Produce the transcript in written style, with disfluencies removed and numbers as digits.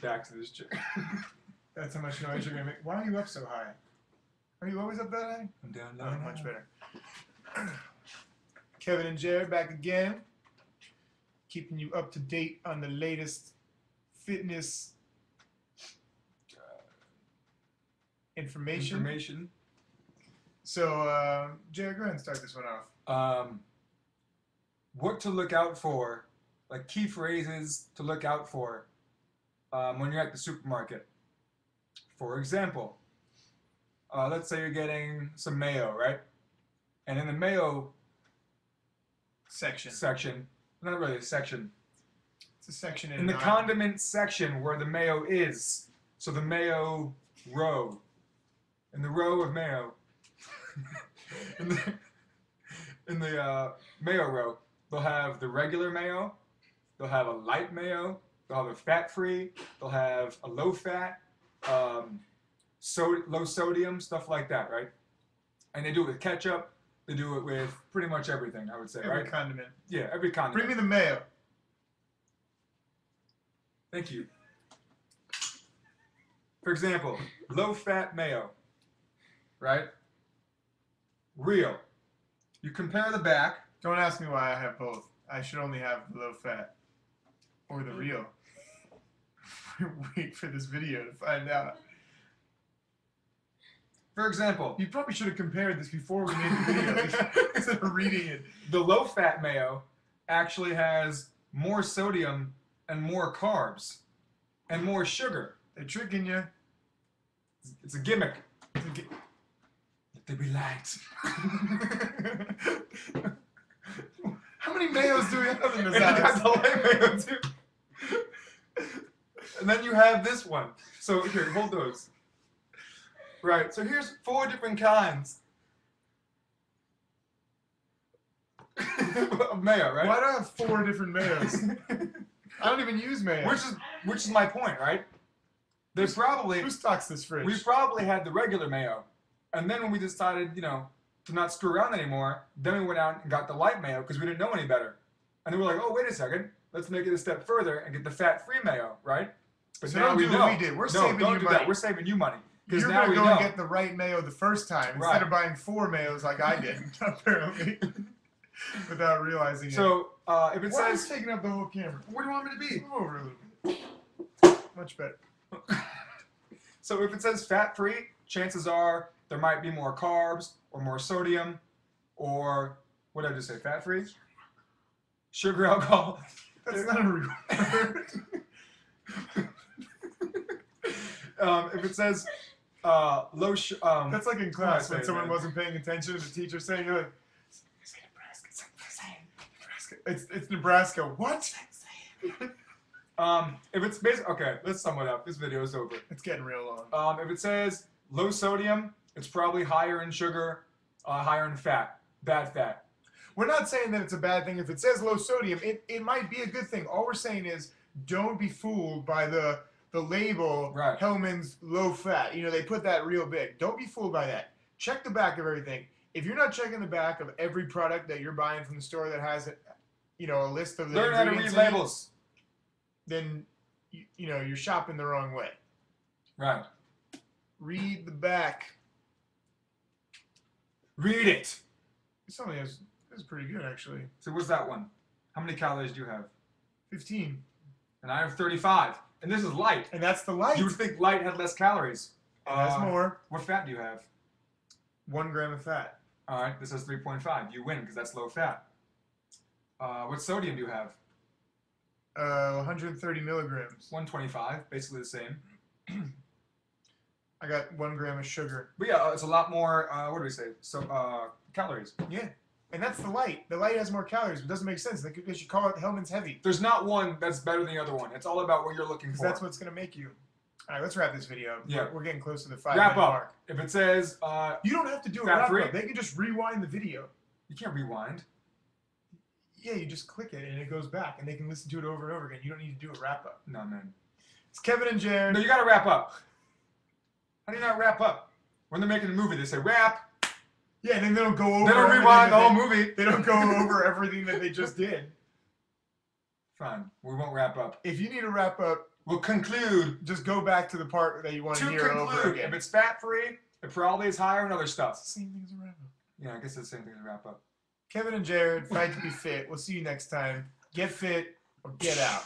back to this chair. That's how much noise you're gonna make. Why are you up so high? Are you always up that high? I'm down Oh, low. much better. Kevin and Jared back again, keeping you up to date on the latest fitness information. So, Jared, go ahead and start this one off. What to look out for, like key phrases to look out for when you're at the supermarket. For example, let's say you're getting some mayo, right? And in the mayo section, not really a section. It's a section in the condiment section where the mayo is. So the mayo row. In the row of mayo. in the mayo row, they'll have the regular mayo, they'll have a light mayo, they'll have a fat-free, they'll have a low-fat, low sodium, stuff like that, right? And they do it with ketchup. They do it with pretty much everything, I would say, every right? condiment. Yeah, every condiment. Bring me the mayo. Thank you. For example, low-fat mayo, right? Real. You compare the back. Don't ask me why I have both. I should only have the low fat or the real. Wait for this video to find out. For example, you probably should have compared this before we made the video instead of reading it. The low-fat mayo actually has more sodium and more carbs and more sugar. They're tricking you. It's a gimmick. Let there be light. How many mayos do we have in this and house? you got the light mayo too. And then you have this one. So here, hold those. Right, so here's 4 different kinds of mayo, right? Why do I have 4 different mayos? I don't even use mayo. Which is my point, right? They probably who stocks this fridge? We probably had the regular mayo, and then when we decided, you know, to not screw around anymore, then we went out and got the light mayo because we didn't know any better, and then we're like, oh wait a second, let's make it a step further and get the fat-free mayo, right? But so now don't we do know. what we did. We're saving you money. That. We're saving you money. You're now going to we go know. and get the right mayo the first time instead of buying 4 mayos like I did, apparently, without realizing it. So, if it Why says... is taking up the whole camera? Where do you want me to be? Move over a little bit. Much better. So if it says fat-free, chances are there might be more carbs or more sodium or, what did I just say, fat-free? Sugar, alcohol. That's not a real word. If it says low sugar... That's like in class when someone wasn't paying attention to the teacher saying, you're like, say Nebraska. It's Nebraska. What? If it's basically... Okay, let's sum it up. This video is over. It's getting real long. If it says low sodium, it's probably higher in sugar, higher in fat. Bad fat. We're not saying that it's a bad thing. If it says low sodium, it might be a good thing. All we're saying is don't be fooled by the label, right. Hellmann's low fat. You know, they put that real big. Don't be fooled by that. Check the back of everything. If you're not checking the back of every product that you're buying from the store that has, you know, a list of the learn how to read labels. Then, you know, you're shopping the wrong way. Right. Read the back. Read it. This only has... This is pretty good, actually. So what's that one? How many calories do you have? 15. And I have 35. And this is light. And that's the light. You would think light had less calories. It has more. What fat do you have? 1 gram of fat. All right, this has 3.5. You win because that's low fat. What sodium do you have? 130 milligrams. 125, basically the same. I got 1 gram of sugar. But yeah, it's a lot more, what do we say? So, calories. Yeah. And that's the light. The light has more calories. It doesn't make sense. They should call it Hellmann's Heavy. There's not one that's better than the other one. It's all about what you're looking for. That's what's going to make you. All right, let's wrap this video up. Yeah. We're getting close to the 5 wrap minute up. mark. If it says... you don't have to do a wrap up. They can just rewind the video. You can't rewind. Yeah, you just click it and it goes back. And they can listen to it over and over again. You don't need to do a wrap up. No, man. It's Kevin and Jared. No, you got to wrap up. How do you not wrap up? When they're making a movie, they say wrap. Yeah, and then they don't go over. They don't rewind the whole movie. They don't go over everything that they just did. Fine. We won't wrap up. If you need a wrap up, We'll conclude. Just go back to the part that you want to hear over conclude, again. if it's fat-free, it probably is higher in other stuff. Same thing as a wrap up. Yeah, I guess it's the same thing as a wrap-up. Kevin and Jared, fight to be fit. We'll see you next time. Get fit or get out.